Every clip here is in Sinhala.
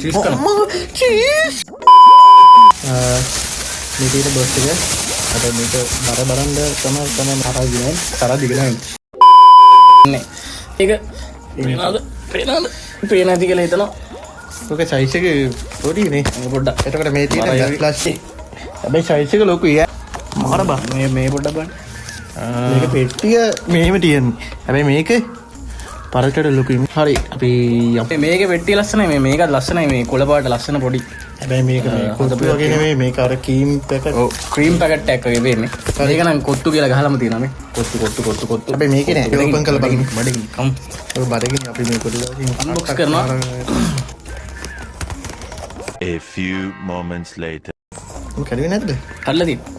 චීස් කරනවා. චීස්. මේකේ බොස් එක අර මේක බර බරන්න තමයි හරහා ගිනේ. තරහ දිගනයි. නේ. ඒක පේන ඇති කියලා හිතනවා. ඔක සයිස් එක පොඩිනේ. පොඩ්ඩක්. එතකොට මේ තියෙන ප්ලාස්ටික්. හැබැයි සයිස් එක ලොකුයි ඈ. මාර බා. මේ පොඩ්ඩක් බලන්න. මේක පෙට්ටිය මෙහෙම තියෙන්නේ. හැබැයි මේක පරකට ලොකුයි. හරි. අපි මේක පෙට්ටිය ලස්සනයි. මේකත් ලස්සනයි. මේ කොළ පාට ලස්සන පොඩි. හැබැයි මේක කොත්තු වගේ නෙමෙයි. මේක අර ක්‍රීම් පැකට්. ඔව් ක්‍රීම් පැකට් එකක් වගේ වෙන්නේ. මේක නම් කොත්තු කියලා ගහලම තියෙනවා මේ. කොත්තු. හැබැයි මේකේ නෑ. ඒක ඕපන් කරලා බලන්න. බඩගිනි. කම්. ඔය බඩගිනි අපි මේ පොඩි දවසින් අන්බොක්ස් කරනවා. A few moments later. කඩේ නැද්ද? කඩලා තියෙනවා.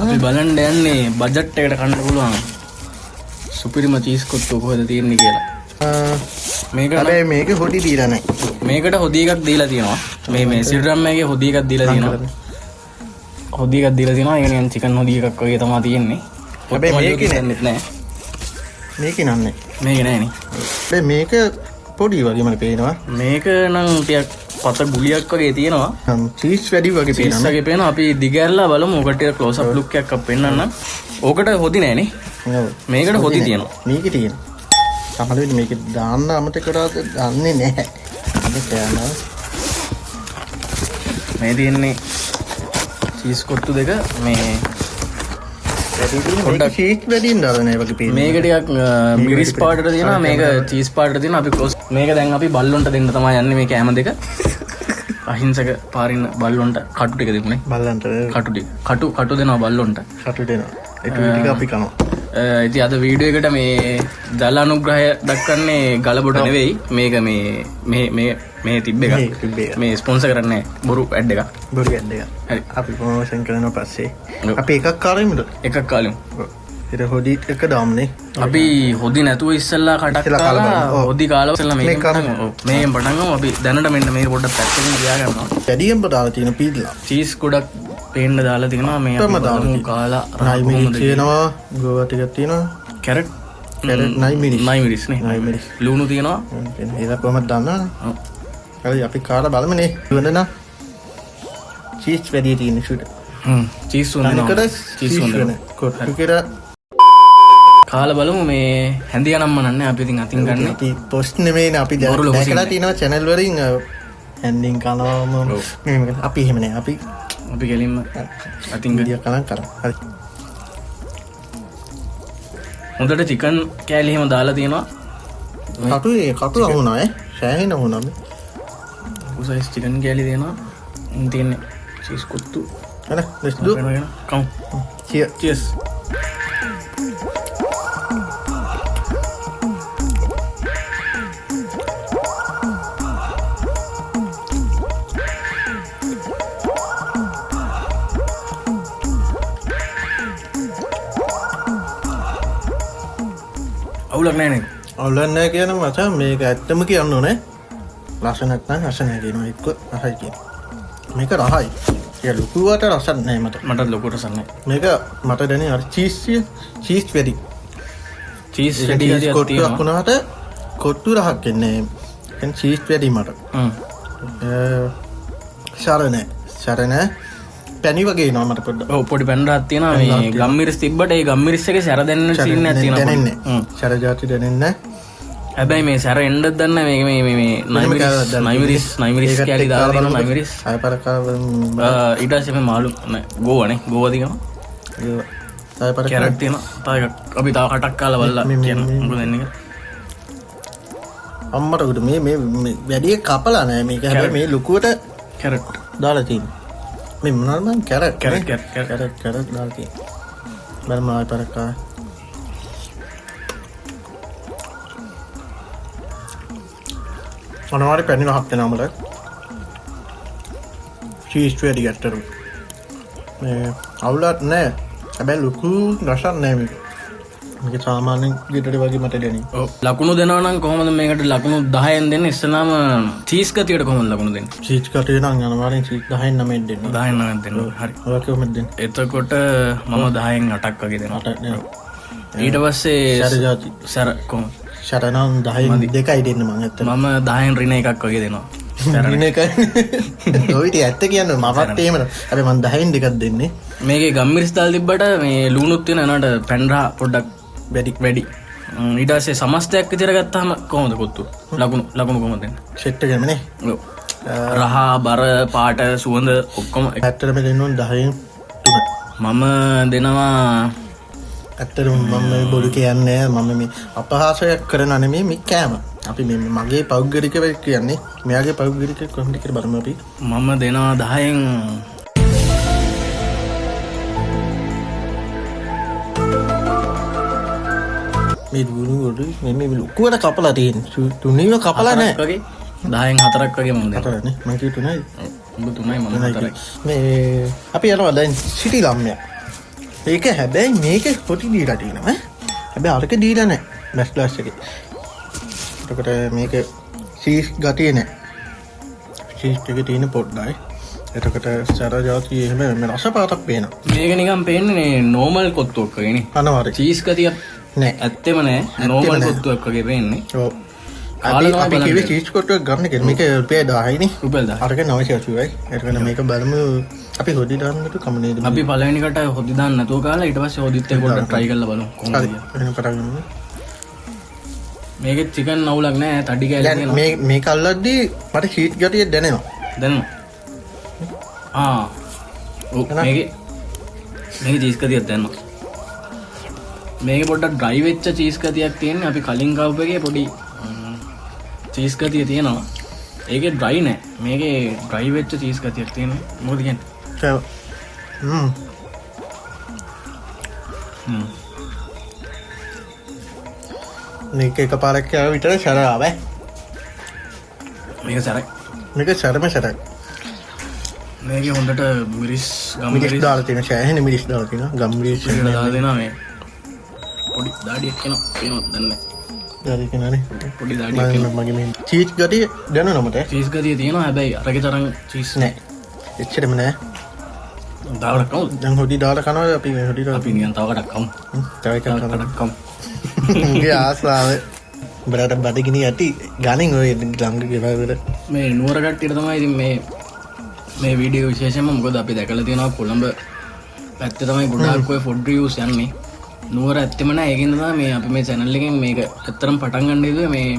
අපි බලන්න යන්නේ බජට් එකට කන්න පුළුවන් සුපිරිම චීස් කොත්තු කොහෙද තියෙන්නේ කියලා. හැබැයි මේක හොඩි දීලා නැහැ. මේකට හොදි එකක් දීලා තියෙනවා. මේ සිල්රම් එකේ හොදි එකක් දීලා තියෙනවා. හොදි එකක් දීලා තියෙනවා. ඒ කියන්නේ චිකන් හොදි එකක් වගේ තමයි තියෙන්නේ. හැබැයි මේකේ නෑ. මේකේ නන්නේ. මේකේ නෑනේ. හැබැයි මේක පොඩි වගේ මට පේනවා. මේක නම් ටිකක් පත ගුලියක් වගේ තියෙනවා. චීස් වැඩි වගේ පේනවා. චීස් වගේ පේනවා. අපි දිගහැරලා බලමු. ඔකට ක්ලෝස් අප් ලුක් එකක් පෙන්නන්න. ඕකට හොදි නෑනේ. මේකට හොදි තියෙනවා. මේකේ තියෙනවා. සමහරවිට මේක දාන්න අමතක කරාද දන්නේ නැහැ. මේ තියෙන්නේ චීස් කොත්තු දෙක මේ පොඩ්ඩක් චීස් වැඩිින් දාලා වගේ පේනවා. මේක ටිකක් මිරිස් පාටට තියෙනවා. මේක චීස් පාටට තියෙනවා. අපි ක්ලෝස් මේක දැන් අපි බල්ලොන්ට දෙන්න තමයි යන්නේ මේ කෑම දෙක. අහිංසක පාරින්න බල්ලොන්ට කටු ටික දෙමුනේ. බල්ලන්ට කටු දෙනවා බල්ලොන්ට. කටු දෙනවා. ඒක ටික අපි කනවා. ඉතින් අද වීඩියෝ එකට මේ දල අනුග්‍රහය දක්වන්නේ ගලබොට නෙවෙයි. මේක මේ තිබ්බ එක. මේ ස්පොන්සර් කරන්නේ බොරු ඇඩ් එක. බොරු ඇඩ් එක. හරි. අපි ප්‍රොමෝෂන් කරනවා පස්සේ. අපි එකක් කාලෙමුද? එකක් කාලෙමු. ඒක හොදි එක දාම්නේ. අපි හොදි නැතුව ඉස්සෙල්ලා කටක් කාලා හොදි කාලා ඉස්සෙල්ලා මේකෙන් පටන් ගමු. අපි දැනට මෙන්න මේක පොඩ්ඩක් පැත්තකින් තියාගන්නවා. වැඩියෙන් දාලා තියෙන පීඩලා. චීස් ගොඩක් පේන්න දාලා තියෙනවා. මේ අපි කාලා රායිමිරිස් තියෙනවා. ගෝවා ටිකක් තියෙනවා. කැරට් නයිමිරිස් නේ. ලුණු තියෙනවා. ඒක කොහමද දන්නවද? ඔව්. හරි අපි කාලා බලමුනේ. වෙනද චීස් වැඩි තියෙන ෂුට්. චීස් වුණා. චීස් වුණා. කොටු කියලා කාලා බලමු. මේ හැන්දියා නම් මනන්නේ අපි ඉතින් අතින් ගන්න. ඉතින් පොස්ට් නෙමෙයිනේ අපි දැකලා තියෙනවා channel වලින් හැන්දින් කනවම අපි එහෙම නෑ. අපි ගෙලින්ම අතින් ගියා කලන් කරා. හරි. හොඳට චිකන් කෑලි එහෙම දාලා තියෙනවා. කටු අහුණා සෑහෙන අහුණා මේ. උසයිස් චිකන් කෑලි දෙනවා. තියෙන්නේ චීස් කොත්තු. හරි let's do. come cheers. අවුලක් නැහැ. අවුලක් නැහැ කියන මචං මේක ඇත්තම කියන්න ඕනේ. රස නැත්නම් රස නැහැ කියනවා. එක්ක රසයි කියනවා. මේක රහයි. ඒ ලොකුවට රසක් නැහැ මට. මට ලොකු රසක් නැහැ. මේක මට දැනෙන අර චීස් වැඩි. චීස් වැඩි කොට්ටුවක් වුණාට කොට්ටු රහක් එන්නේ. දැන් චීස් වැඩි මට. සරණ පැණි වගේ එනවා මට පොඩ්ඩක්. ඔව් පොඩි පැණි රහක් තියෙනවා. මේ ගම්මිරිස් තිබ්බට ඒ ගම්මිරිස් එකේ සැර දැනෙන සීන් එකක් තියෙනවා. දැනෙන්නේ. සැර જાති දැනෙන්නේ. හැබැයි මේ සැර එන්නත් දන්නේ මේ නයිමිරිස් කැලි දාලා දෙනවා. නයිමිරිස් ආයපරකා ඊට පස්සේ මේ මාළු ගෝවනේ. ගෝවා දිගම ආයපරකා කැරට් තියෙනවා. තව එකක් අපි තව කටක් කාලා බලලා කියන්න මොකද දෙන්නේ කියලා. අම්මට උඩ මේ වැඩි කපලා නැහැ මේක. හැබැයි මේ ලුකුවට කැරට් දාලා තියෙනවා. මේ මොනවාද මං කැරට් දාලා තියෙනවා. බලමු ආයපරකා අනවාරි පැණි රහක් වෙනවා මට. චීස් වැඩි ගැට්ටරු. මේ අවුලක් නැහැ. හැබැයි ලොකු රසක් නැහැ මේක. මේක සාමාන්‍යයෙන් ගෙදර වගේ මට දැනෙන්නේ. ඔව් ලකුණු දෙනවා නම් කොහොමද මේකට ලකුණු 10න් දෙන්නේ? ඉස්සලාම චීස් ගතියට කොහොමද ලකුණු දෙන්නේ? චීස් ගතිය නම් අනිවාර්යෙන් චීස් 10න් 9න් දෙන්න. 10න් 9න් දෙන්න. හරි. ඔය කොහොමද දෙන්නේ? එතකොට මම 10න් 8ක් වගේ දෙනවා. 8ක් නේ. ඊට පස්සේ සැර જાති. සැර කොහොමද? ශරනම් 10න් 2යි දෙන්න මං ඇත්තට. මම 10න් රින එකක් වගේ දෙනවා. රින එක. ඔය ඉතින් ඇත්ත කියන්නේ මමත් එහෙම. හැබැයි මං 10න් 2ක් දෙන්නේ. මේකේ ගම්මිරිස් දාලා තිබ්බට මේ ලුණුත් වෙන අනට පැන්රා පොඩ්ඩක් වැඩි. ඊට පස්සේ සමස්තයක් විතර ගත්තාම කොහොමද කොත්තු? ලකුණු කොහොමද දෙන්නේ? සෙට් එකම නේ. ඔව්. රහ බර පාට සුවඳ ඔක්කොම ඇත්තටම දෙන්න ඕන 10න් 3. මම දෙනවා ඇත්තටම මම බොරු කියන්නේ මම මේ අපහාසයක් කරන නෙමෙයි මේ කෑම. අපි මේ මගේ පෞද්ගලික වෙක් කියන්නේ මෙයාගේ පෞද්ගලික කොහොමද කියලා බලමු අපි. මම දෙනවා 10න් මේ දුරු වල මේ ලොකුවට කපලා තියෙන. තුනීව කපලා නැහැ. වගේ 10න් 4ක් වගේ මම දෙනවා. හතරනේ මම කිව්ව තුනයි. උඹ 3යි මම 4යි. මේ අපි යනවා දැන් සිටි ළම්මයා. ඒක හැබැයි මේක පොටි දීලා තියෙනවා. හැබැයි අරක දීලා නැහැ. බැස් ක්ලාස් එකේ. එතකොට මේක සීස් ගතිය නැහැ. සීස් එකේ තියෙන පොඩ්ඩයි. එතකොට සරජාති එහෙම මේ රස පාටක් පේනවා. මේක නිකන් පේන්නේ නෝමල් කොත්තුවක් වගේ නේ. අනවාරේ. චීස් ගතියක් නෑ. ඇත්තෙම නෑ. නෝමල් කොත්තුවක් වගේ පේන්නේ. ඔව්. අපි කිව්වේ චීස් කොටුවක් ගන්න කියලා. මේක රුපියල් 10යි නේ. රුපියල් 10. අරක 980යි. එතකොට මේක බලමු අපි හොදි දාන්නට කම නේද? අපි පළවෙනි කට හොදි දාන්න නැතුව කාලා ඊට පස්සේ හොදිත් එක පොඩ්ඩක් try කරලා බලමු කොහොමද හරි. කියලා. එහෙනම් පටන් ගමු. මේකේ චිකන් නවුලක් නෑ. තඩි කෑලි දැන් තියෙනවා. මේක අල්ලද්දී මට චීස් ගතිය දැනෙනවා. දැන්නවා. ඔව් මේකේ චීස් ගතියක් දැනෙනවා. මේකේ පොඩ්ඩක් ඩ්‍රයි වෙච්ච චීස් ගතියක් තියෙන්නේ. අපි කලින් කවපු එකේ පොඩි චීස් ගතිය තියෙනවා. ඒකේ ඩ්‍රයි නෑ. මේකේ ඩ්‍රයි වෙච්ච චීස් ගතියක් තියෙනවා. මොකද කියන්නේ? මේක එකපාරක් කෑව විතර සැර ආවේ. මේක සරයි. මේක සැරම සැරයි. මේකේ හොඳට මිරිස් මිරිස් දාලා තියෙන සෑහෙන මිරිස් දාලා තියෙනවා. ගම් මිරිස් දාලා දෙනවා මේ. පොඩි දාඩියක් එනවා. පේනවද දන්නේ දාලා කියනනේ. පොඩි දාඩියක් එනවා. මගේ මේ චීස් ගතිය දැනෙනවා මට. චීස් ගතිය තියෙනවා. හැබැයි අරගේ තරම් චීස් නෑ. එච්චරම නෑ. දාලා කමු. දැන් හොදි දාලා කනවා අපි මේ හොදි දාලා අපි නිකන් තව කටක් කමු. තව එකක් කනවා. කටක් කමු. උගේ ආසාව බරට බඩගිනි යටි ගණන් ඔය ළඟ ගෙවවල මේ නුවර කට්ටියට තමයි ඉතින් මේ වීඩියෝ විශේෂයෙන්ම මොකද අපි දැකලා තියෙනවා කොළඹ පැත්තේ තමයි ගොඩාක් ඔය ෆුඩ් රිව්ස් යන්නේ. නුවර ඇත්තෙම නෑ. ඒකින්ද තමයි මේ අපි මේ channel එකෙන් මේක ඇත්තටම පටන් ගන්න ඉදුවේ මේ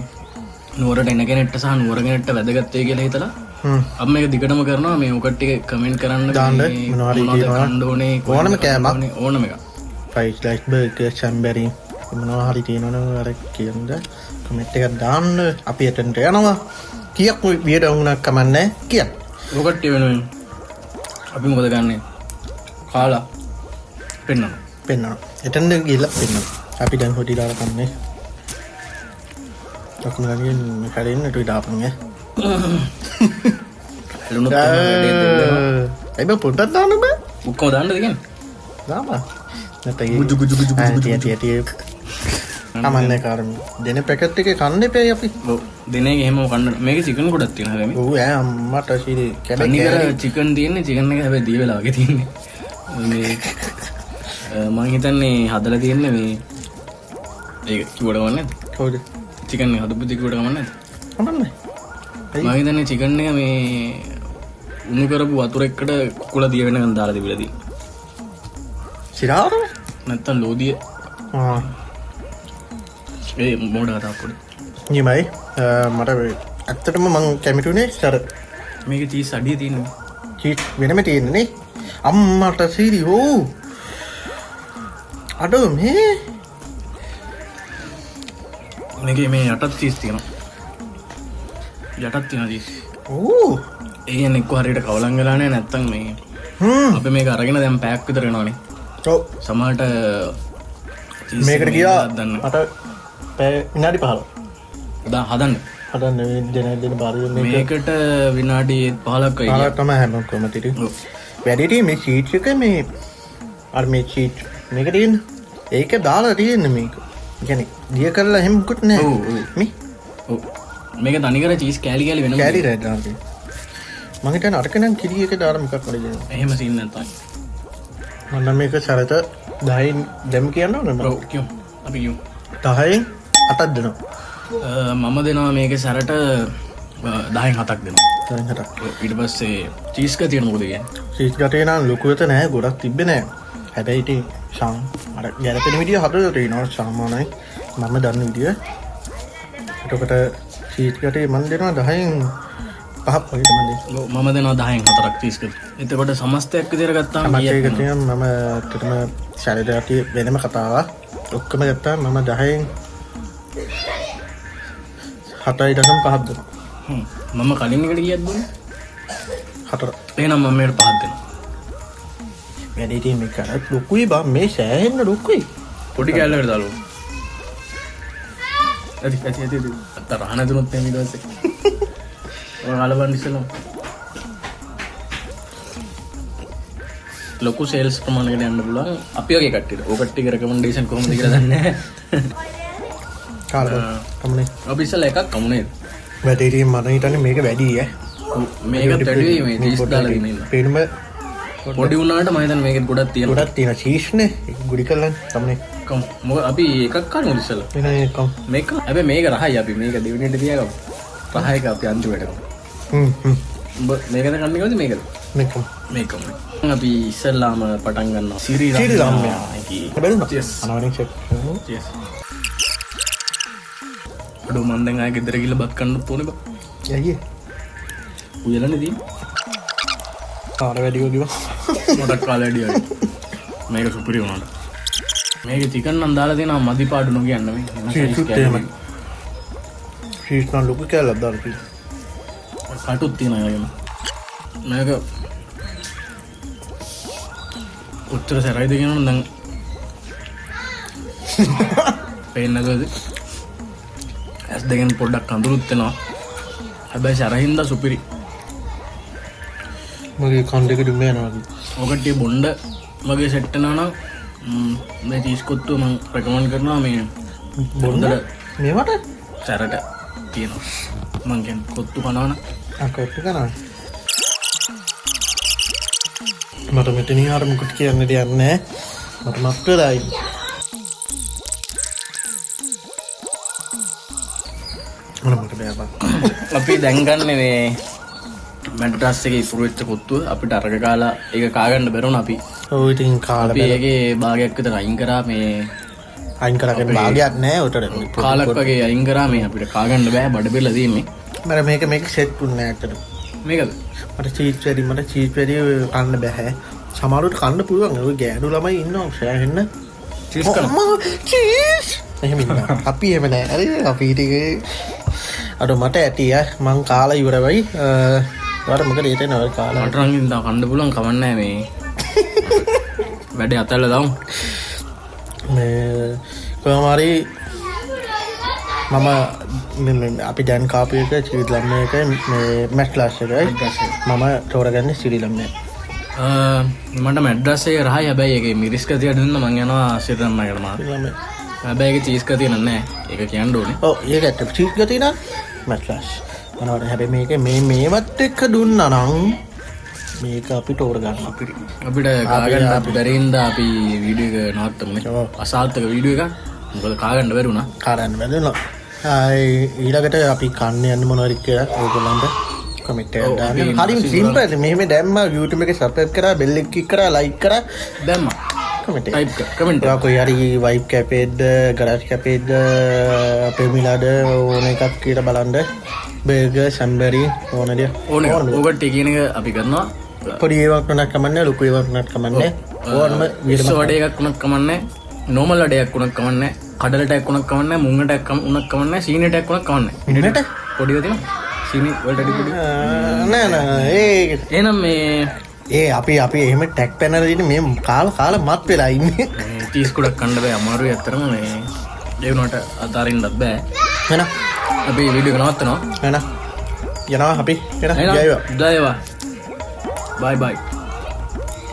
නුවරට එන කෙනෙක්ට සහ නුවර කෙනෙක්ට වැදගත් වෙයි කියලා හිතලා. අපි මේක දිගටම කරනවා. මේ ඔකට ටික කමෙන්ට් කරන්න දාන්න මොනවද කන්න ඕනේ ඕනම කෑමක් ඕනම එක. ෆ්‍රයිඩ් රයිස් බර්ගර් චැම්බරි මොනවා හරි තියෙනවනම් අර කියන්න කමෙන්ට් එකක් දාන්න. අපි එතනට යනවා. කීයක් විතර වුණා කමන්නේ කියන්න. ඔකට වෙනුවෙන් අපි මොකද ගන්නෙ? කාලා පෙන්නනවා. එතනද ගිහලා පෙන්නනවා. අපි දැන් හොටි දාලා කන්නේ. ඔක්කොමලගෙන් හැරෙන්න ටුයි දාපන්නේ. ලුණු දෙන්න. ඒක පොඩ්ඩක් දාන්න බෑ. ඔක්කොම දාන්නද කියන්නේ? දාපන්. නැත්නම් තිය අමන්නේ කාරම දෙන පැකට් එකේ කන්න එපා අපි. ඔව් දෙනේ එහෙම කන්න. මේකේ චිකන් ගොඩක් තියෙනවා හැබැයි. ඔව් ඈ අම්මට සීරි කැබේ චිකන් තියෙන්නේ. චිකන් එක හැබැයි දී වෙලා වගේ තියෙන්නේ. මේ මම හිතන්නේ හදලා තියෙන්නේ මේ ඒක කිව්වට ගමන් නැද්ද? කොහොමද? චිකන් එක හදපු දිගට ගමන් නැද්ද? අමන්නේ. මම හිතන්නේ චිකන් එක මේ උණු කරපු වතුර එක්කට කුකුල දිය වෙනකන් දාලා තිබිලා තියෙන්නේ. සිරාවද? නැත්තම් ලෝදිය. ඒ මොඩ කතා පොඩි. නියමයි. මට ඇත්තටම මං කැමතිුනේ සර මේකේ චීස් අඩිය තියෙනවා. චීස් වෙනම තියෙන්නේ නේ. අම්මට සීරි හෝ. අඩෝ මේ මේකේ මේ යටත් චීස් තියෙනවා. යටත් තියෙනවා චීස්. ඕ. ඒ කියන්නේ එක්ක හරියට කවලම් වෙලා නැහැ නැත්තම් මේ අපි මේක අරගෙන දැන් පැයක් විතර වෙනවනේ. ඔව්. සමහරට මේකට ගියා මට විනාඩි 15. දැන් හදන්න. හදන්න දෙන බාර මේකට විනාඩි 15ක් වෙයි. 15ක් තමයි හැම කොමතිට. වැඩිට මේ චීට් එක මේ අර මේ චීට් මේක තියෙන. ඒක දාලා තියෙන්නේ මේක. කියන්නේ දිය කරලා එහෙම මුකුත් නැහැ. ඔව් මේ. ඔව්. මේක තනිකර චීස් කෑලි කෑලි වෙනවා. කෑලි රැඩ් දාන්න. මම හිතන්නේ අරක නම් කිරි එක දාලා මොකක් වලද දෙනවා. එහෙම සීන් නැත්තම්. මම මේක සරත 10න් දෙමු කියන්න ඕනේ මම. ඔව් කියමු. අපි කියමු. 10න් 8ක් දෙනවා. මම දෙනවා මේක සැරට 10/7ක් දෙනවා. ඊට පස්සේ චීස්ක තියෙන මොකද කියන්නේ? චීස් ගටේ නම් ලොකුවට නෑ, ගොඩක් තිබ්බේ නෑ. හැබැයි ඉතින් අර ගැලපෙන විදිය හදලා තියෙනවා සාමාන්‍යයි. මම දන්න විදිය. එතකොට චීස් ගටේ මම දෙනවා 10න් 5ක් වගේ තමයි. මම දෙනවා 10න් 4ක් චීස්ක. එතකොට සමස්තයක් විදියට ගත්තාම ඒක තියෙන මම ඇත්තටම සැලඩ් වෙනම කතාවක්. ඔක්කොම ගත්තාම මම 10න් 7.5ක් දෙනවා. මම කලින් එකට කීයක් දුන්නේ? 4. එහෙනම් මම මේකට 5ක් දෙනවා. වැඩේ තියෙන එක ලොකුයි බා, මේ සෑහෙන්න ලොකුයි. පොඩි කැලලකට දාලු. ඇති අත රහන දුනොත් එන්නේ ඊට පස්සේ. ඔය අලබන් ඉස්සෙල්ලා. ලොකු සේල්ස් ප්‍රමාණයකට යන්න පුළුවන් අපි වගේ කට්ටියට. ඔය කට්ටියගේ රෙකමෙන්ඩේෂන් කොහොමද කියලා දන්නේ නැහැ. කාලේ කමුනේ. අපි ඉස්සෙල්ලා එකක් කමුනේ. වැඩේ තියෙන මම හිතන්නේ මේක වැඩි ඈ. මේක වැඩි මේ චීස් දාලා ඉන්නේ. පේනම පොඩි වුණාට මම හිතන්නේ මේකෙත් ගොඩක් තියෙනවා. ගොඩක් තියෙන චීස්නේ. ඒක ගුඩි කරලා කමුනේ. කම් මොකද අපි එකක් කනවා ඉස්සෙල්ලා. එනේ කම්. මේක හැබැයි මේක රහයි අපි මේක දෙවෙනියට තියාගමු. රහයි එක අපි අන්තිමට කරමු. උඹ මේකද කන්නේ කොහොමද මේකද? මේකම. මේකම. අපි ඉස්සෙල්ලාම පටන් ගන්නවා. ශ්‍රීරාම. බැලුණා. Yes. අනවරින් චෙක්. Yes. අඩෝ මන් දැන් ආයෙ ගෙදර ගිහලා බත් කන්නත් ඕනේ බා. ඇයි? උයලන්නේ තියෙන්නේ. කාල වැඩි වගේ. මොඩක් කාල වැඩි වගේ. මේක සුපිරි වුණාට. මේක චිකන් නම් දාලා තියෙනවා මදි පාඩු නොකියන්න මේ. චීස් නම් ලොකු කැලක් දාලා තියෙනවා. කටුත් තියෙනවා ඒගොල්ලෝ. මේක උත්තර සැරයිද කියනවනම් දැන් පේන්නකද? ඇස් දෙකෙන් පොඩ්ඩක් අඳුරුත් වෙනවා. හැබැයි සැරින්ද සුපිරි. මගේ කන් දෙක දුම යනවා. ඔකට බොණ්ඩ මගේ සෙට් වෙනවා නම් මේ චීස් කොත්තුව මම රෙකමන්ඩ් කරනවා මේ බොණ්ඩ මේවට සැරට තියෙනවා. මං කියන්නේ කොත්තු කනවනම් කොත්තු කනවා. මට මෙතන ආර මුකුත් කියන්න දෙයක් නැහැ. මට මත් වෙලායි. මොනකට බෑපා. අපි දැන් ගන්න මේ මැට්‍රස් එකේ ඉතුරු වෙච්ච කොත්තුව අපිට අරග කාලා ඒක කාගන්න බැරුණා අපි. ඔව් ඉතින් කාලා අපි ඒකේ භාගයක් විතර අයින් කරා මේ අයින් කරගෙන භාගයක් නැහැ උටට. කාලක් වගේ අයින් කරා මේ අපිට කාගන්න බෑ බඩ බෙල්ල තියෙන්නේ. මට මේක සෙට් වුණේ නැහැ ඇත්තට. මේකද? මට චීස් වැඩි කන්න බෑ. සමහරවිට කන්න පුළුවන්. ඔය ගෑනු ළමයි ඉන්නවා සෑහෙන්න. චීස් කන්න. චීස්. එහෙම ඉන්නවා. අපි එහෙම නෑ. හරි අපි ටික අර මට ඇටි මං කාලා ඉවරයි. ඔයාලට මොකද හිතෙන්නේ ඔය කාලා? මට නම් ඉඳන් කන්න පුළුවන් කමන්නේ මේ. වැඩේ අතල්ලා දාමු. මේ කොහොම හරි මම අපි දැන් කාපු එක ශ්‍රී ලම්මේ එක මේ මැට්ලාස් එකයි මම තෝරගන්නේ ශ්‍රී ලම්මේ. මට මැඩ්‍රස් එක රහයි. හැබැයි ඒකේ මිරිස් කතියට දුන්න මං යනවා ශ්‍රී ලම්මේකට මාත්. හැබැයි ඒකේ චීස් කතිය නෑ. ඒක කියන්න ඕනේ. ඔව් ඒක ඇත්ත. චීස් කතිය නම් මැට්ලාස්. මොනවද හැබැයි මේක මේවත් එක්ක දුන්නා නම් මේක අපි තෝරගන්න අපිට කාගන්න අපි බැරින්ද අපි වීඩියෝ එක නවත්තමුනේ. අසාර්ථක වීඩියෝ එකක්. මොකද කාගන්න බැරුණා. කාගන්න බැරිුණා. ඊළඟට අපි කන්න යන්න මොනවද කියලා ඕගොල්ලන්ට කමෙන්ට් එකක් දාන්න. හරිම සිම්පල්. මෙහෙම දැම්මා YouTube එකේ සබ්ස්ක්‍රයිබ් කරා, බෙල් එක ක්ලික් කරා, ලයික් කරා, දැම්මා. කමෙන්ට් එක. ටයිප් කර කමෙන්ට් එක. කොයි හරි වයිබ් කැපේද, ගරාජ් කැපේද, අපේ මිලාද ඕන එකක් කියලා බලන්න. බර්ගර්, සම්බරි ඕන දේ. ඕනේ. ඕකට කියන එක අපි කරනවා. පොඩි ඒවක් උනත් කමන්නේ, ලොකු ඒවක් උනත් කමන්නේ. ඕනම විදිහට වඩේ එකක් උනත් කමන්නේ. නෝමල් වඩේක් උනත් කමන්නේ. කඩල ටැක් උනත් කමන්නේ. මුංග ටැක් උනත් කමන්නේ. සීනි ටැක් උනත් කමන්නේ. ඉන්නට පොඩිව තියෙනවා. සීනි වලට පොඩි. නෑ එහෙනම් මේ අපි එහෙම ටැක් පැනලා ඉන්නේ මේ කාලා මත් වෙලා ඉන්නේ. චීස් කුඩක් කන්න බෑ අමාරුයි අතරම මේ ඒ වුණාට අතාරින්නත් බෑ. එහෙනම් අපි වීඩියෝ එක නවත්තනවා. එහෙනම් යනවා අපි. එහෙනම් ජයවා. ජයවා. බයි බයි.